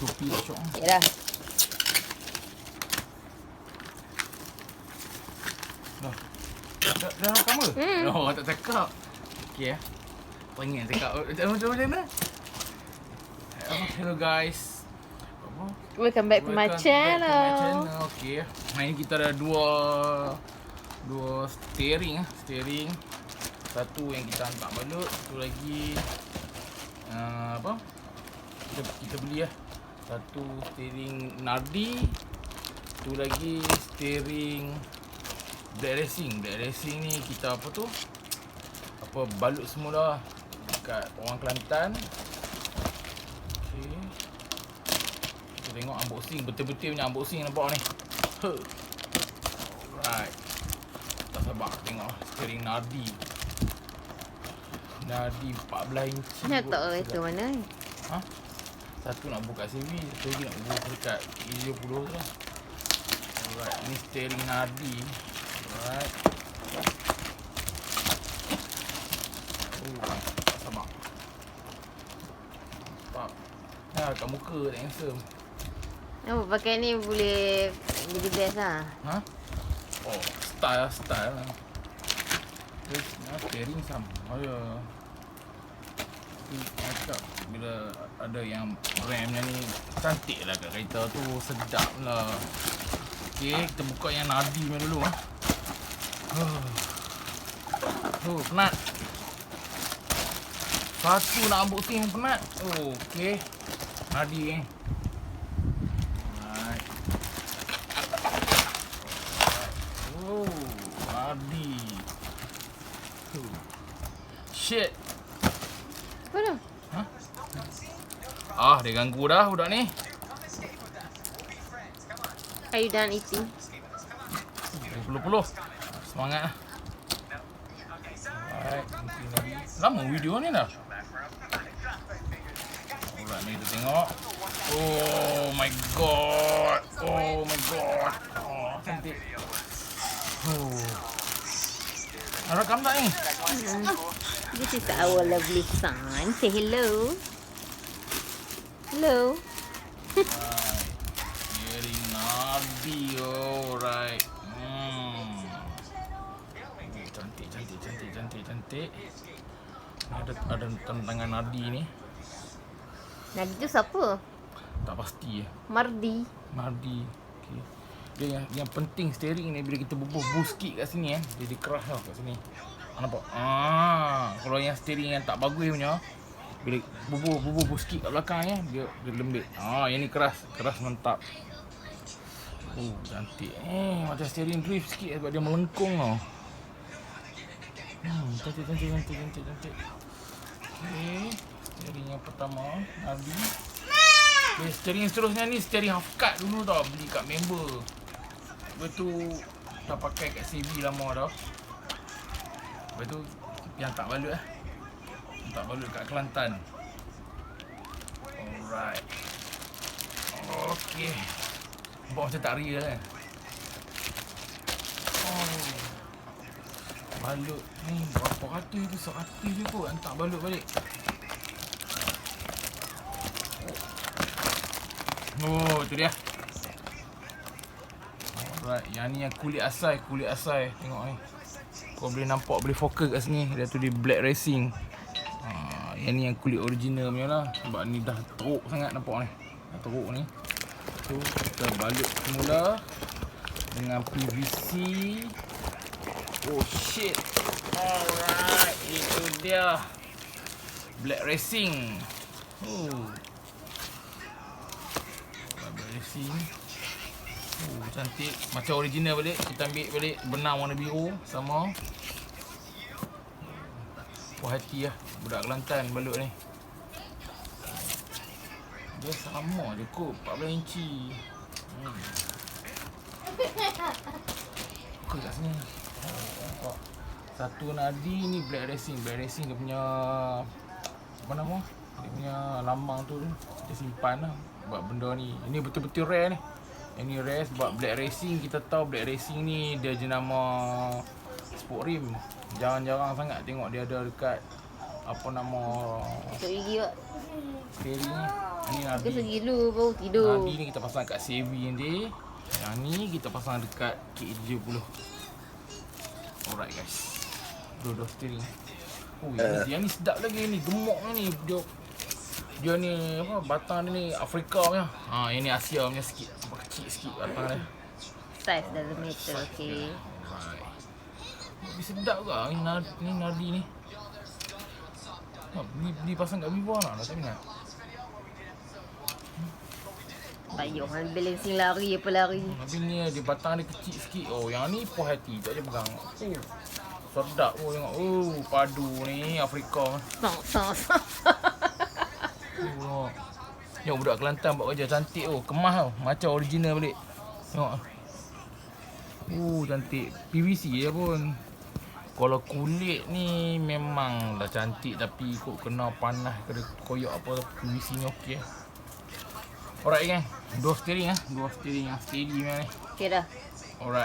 Shopee lah syok. Yalah. Dah rakam ke? Oh, tak cakap. Okey ya. Pengen cakap. Macam mana? Hello guys. Welcome back to my channel. Okey. Hari ni kita ada dua steering. Satu yang kita hantar balut, satu lagi apa? Kita beli lah. Satu steering Nardi, satu lagi steering Black Racing. Black Racing ni kita apa tu? Apa balut semula dekat orang Kelantan. Okey. Kita tengok unboxing, betul-betul punya unboxing nampak ni. Alright. Tak sabar tengok steering Nardi. Nardi 14 inci. Nak tahu itu mana ni? Ha? Satu nak buka CV, satu lagi nak buka dekat 70 tu lah. Alright, ni steering Nardi. Alright. Tak sabar. Nampak. Ya, kat muka tak handsome. Oh, pakai ni boleh jadi best lah. Ha? Oh, style lah. Terus, steering sama. Oh ya. Cakap bila ada yang remnya ni cantik lah kat kereta tu, sedap lah. Okay, kita buka yang Nardi punya dulu lah. Penat. Satu nak unboxing penat. Okay. Nardi ni. Alright. Nardi. Shit. Apa tu? Dia ganggu dah budak ni. Are you done eating? Puluh-puluh. Semangat lah. Alright. Lama video ni dah. Alright, ni kita tengok. Oh my god. Oh, cantik. Nak rakam tak ni? This is our lovely son. Say hello. Hello. Steering Nardi. Alright. Cantik. Ada tangan Nardi ni. Nardi tu siapa? Tak pasti ya. Mardi. Okay. Dia yang penting steering ni bila kita bubuh boost sikit kat sini dia keras tau kat sini. Nampak? Kalau yang steering yang tak bagus punya, bila bubuh boost sikit kat belakang dia lembik. Yang ni keras mantap. Cantik. Macam steering drift sikit sebab dia melengkung tau. Cantik. Okay. Steering yang pertama Nardi. Okay, steering seterusnya ni steering half cut dulu tau, beli kat member. Lepas tu dah pakai kat CV lama dah. Lepas tu yang tak balut lah. Tak balut kat Kelantan. Alright. Okay. Nampak macam tak real kan. Balut ni berapa ratus tu? 100 je kot hantar balut balik. Tu dia. Alright, yang ni yang kulit asai. Tengok ni. Kau boleh nampak, boleh fokus kat sini. Dia tu di Black Racing. Yang ni yang kulit original punya lah. Sebab ni dah teruk sangat nampak ni. Dah teruk ni. So, kita balut semula dengan PVC. Oh shit. Alright, itu dia. Black Racing. Black Racing. Cantik. Macam original balik. Kita ambil balik benang warna biru sama. Hati lah. Budak Kelantan balut ni. Dia sama je kot. 14 inci. Buka kat sini. Nampak. Satu Nardi ni Black Racing. Black Racing dia punya apa nama? Dia punya lambang tu dia simpan lah buat benda ni. Ini betul-betul rare ni. Ini rare sebab Black Racing kita tahu Black Racing ni dia jenama sport rim. Jarang-jarang sangat tengok dia ada dekat apa nama tu igi kot. Steering ni. Ni Dia Nardi. pergi dulu baru tidur. Nardi ni kita pasang kat Savvy nanti. Yang ni kita pasang dekat K70. Alright guys. Dua steering. Oh, yang ni sedap lagi ni. Gemuk ni. Dia ni apa, batang dia ni Afrika punya. Yang ni Asia punya sikit. Nampak kecil sikit batang dia. Size dalam meter, okey. Alright. Lebih sedap ke ni Nardi ni. Beli pasang kat Viva nak tak minat. Payung balancing lari apa lari. Tapi ni dia batang dia kecil sikit. Oh, yang ni Puas hati. Tak je pegang. Sedap tengok. Padu ni Afrika. Tengok budak Kelantan buat kerja cantik kemas macam original balik. Tengok. Cantik. PVC je pun. Kalau kulit ni memang dah cantik tapi kok kena panas kena koyak apa PVC ni okey. Alright kan. Dua steering steady ni. Okey dah. Alright.